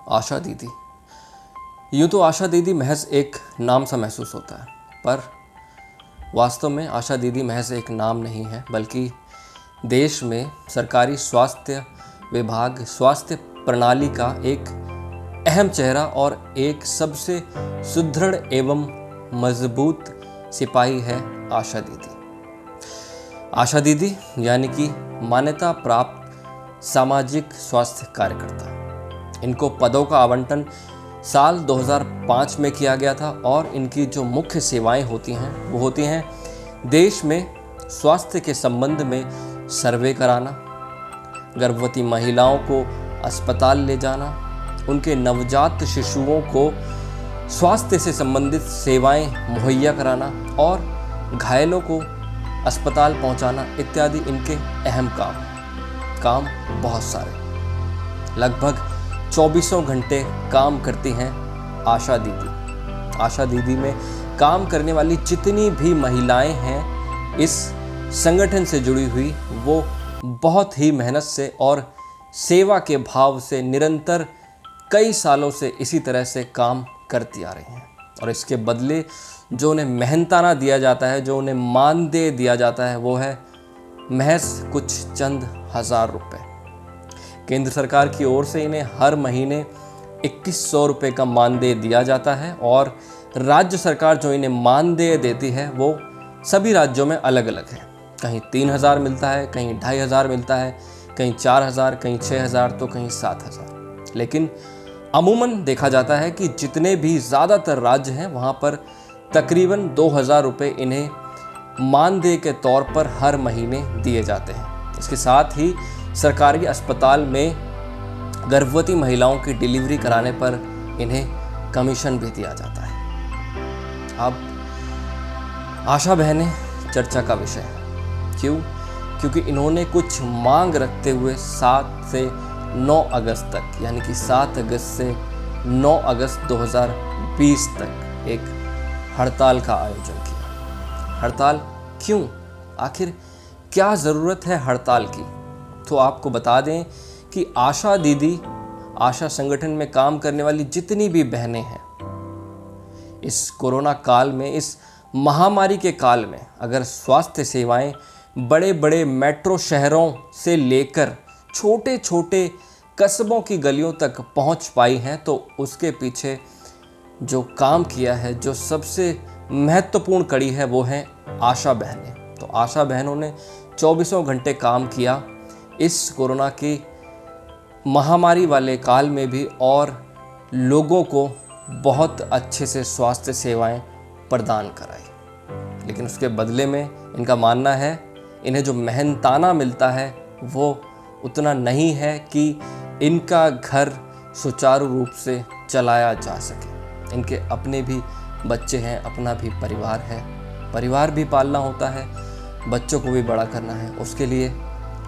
आशा दीदी। यूँ तो आशा दीदी महज एक नाम सा महसूस होता है, पर वास्तव में आशा दीदी महज एक नाम नहीं है, बल्कि देश में सरकारी स्वास्थ्य विभाग, स्वास्थ्य प्रणाली का एक अहम चेहरा और एक सबसे सुदृढ़ एवं मजबूत सिपाही है आशा दीदी। आशा दीदी यानी कि मान्यता प्राप्त सामाजिक स्वास्थ्य कार्यकर्ता। इनको पदों का आवंटन साल 2005 में किया गया था और इनकी जो मुख्य सेवाएं होती हैं वो होती हैं देश में स्वास्थ्य के संबंध में सर्वे कराना, गर्भवती महिलाओं को अस्पताल ले जाना, उनके नवजात शिशुओं को स्वास्थ्य से संबंधित सेवाएं मुहैया कराना और घायलों को अस्पताल पहुंचाना इत्यादि इनके अहम काम बहुत सारे। लगभग 24 घंटे काम करती हैं आशा दीदी। आशा दीदी में काम करने वाली जितनी भी महिलाएं हैं इस संगठन से जुड़ी हुई, वो बहुत ही मेहनत से और सेवा के भाव से निरंतर कई सालों से इसी तरह से काम करती आ रही हैं। और इसके बदले जो उन्हें मेहनताना दिया जाता है, जो उन्हें मानदेय दिया जाता है, वो है महज कुछ चंद हजार रुपए। केंद्र सरकार की ओर से इन्हें हर महीने 2100 रुपये का मानदेय दिया जाता है और राज्य सरकार जो इन्हें मानदेय देती है वो सभी राज्यों में अलग अलग है। कहीं 3000 मिलता है, कहीं 2500 मिलता है, कहीं 4000, कहीं 6000 तो कहीं 7000। लेकिन अमूमन देखा जाता है कि जितने भी ज़्यादातर राज्य हैं वहाँ पर तकरीबन 2000 रुपये इन्हें मानदेय के तौर पर हर महीने दिए जाते हैं। इसके साथ ही सरकारी अस्पताल में गर्भवती महिलाओं की डिलीवरी कराने पर इन्हें कमीशन भी दिया जाता है। अब आशा बहनें चर्चा का विषय है। क्यों? क्योंकि इन्होंने कुछ मांग रखते हुए 7 से 9 अगस्त तक, यानी कि 7 अगस्त से 9 अगस्त 2020 तक एक हड़ताल का आयोजन किया। हड़ताल क्यों? आखिर क्या ज़रूरत है हड़ताल की? तो आपको बता दें कि आशा दीदी, आशा संगठन में काम करने वाली जितनी भी बहनें हैं, इस कोरोना काल में, इस महामारी के काल में अगर स्वास्थ्य सेवाएं बड़े बड़े मेट्रो शहरों से लेकर छोटे छोटे कस्बों की गलियों तक पहुंच पाई हैं, तो उसके पीछे जो काम किया है, जो सबसे महत्वपूर्ण कड़ी है, वो है आशा बहनें। तो आशा बहनों ने 24 घंटे काम किया इस कोरोना की महामारी वाले काल में भी और लोगों को बहुत अच्छे से स्वास्थ्य सेवाएं प्रदान कराई। लेकिन उसके बदले में इनका मानना है इन्हें जो मेहनताना मिलता है वो उतना नहीं है कि इनका घर सुचारू रूप से चलाया जा सके। इनके अपने भी बच्चे हैं, अपना भी परिवार है, परिवार भी पालना होता है, बच्चों को भी बड़ा करना है। उसके लिए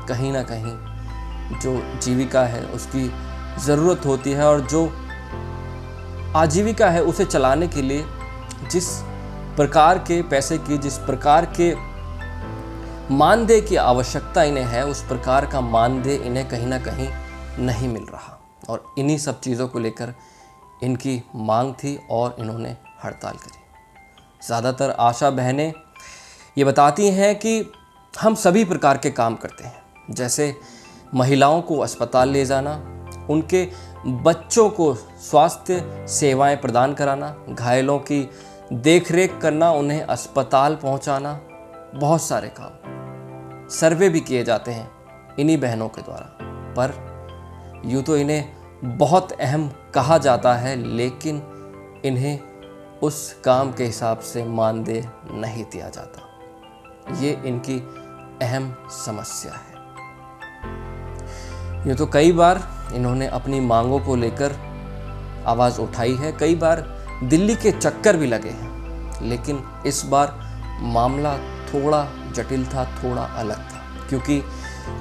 कहीं ना कहीं जो जीविका है उसकी ज़रूरत होती है और जो आजीविका है उसे चलाने के लिए जिस प्रकार के पैसे की, जिस प्रकार के मानदेय की आवश्यकता इन्हें है, उस प्रकार का मानदेय इन्हें कहीं ना कहीं नहीं मिल रहा। और इन्हीं सब चीज़ों को लेकर इनकी मांग थी और इन्होंने हड़ताल करी। ज़्यादातर आशा बहनें ये बताती हैं कि हम सभी प्रकार के काम करते हैं, जैसे महिलाओं को अस्पताल ले जाना, उनके बच्चों को स्वास्थ्य सेवाएं प्रदान कराना, घायलों की देखरेख करना, उन्हें अस्पताल पहुंचाना, बहुत सारे काम। सर्वे भी किए जाते हैं इन्हीं बहनों के द्वारा, पर यूँ तो इन्हें बहुत अहम कहा जाता है, लेकिन इन्हें उस काम के हिसाब से मानदेय नहीं दिया जाता। ये इनकी अहम समस्या है। यूँ तो कई बार इन्होंने अपनी मांगों को लेकर आवाज़ उठाई है, कई बार दिल्ली के चक्कर भी लगे हैं, लेकिन इस बार मामला थोड़ा जटिल था, थोड़ा अलग था। क्योंकि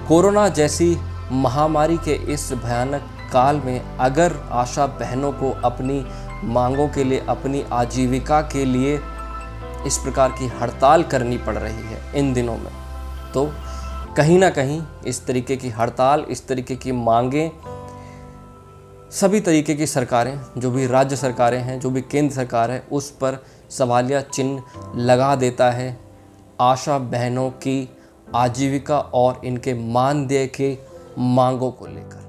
कोरोना जैसी महामारी के इस भयानक काल में अगर आशा बहनों को अपनी मांगों के लिए, अपनी आजीविका के लिए इस प्रकार की हड़ताल करनी पड़ रही है इन दिनों में, तो कहीं ना कहीं इस तरीके की हड़ताल, इस तरीके की मांगें सभी तरीके की सरकारें, जो भी राज्य सरकारें हैं, जो भी केंद्र सरकार है, उस पर सवालिया चिन्ह लगा देता है आशा बहनों की आजीविका और इनके मानदेय के मांगों को लेकर।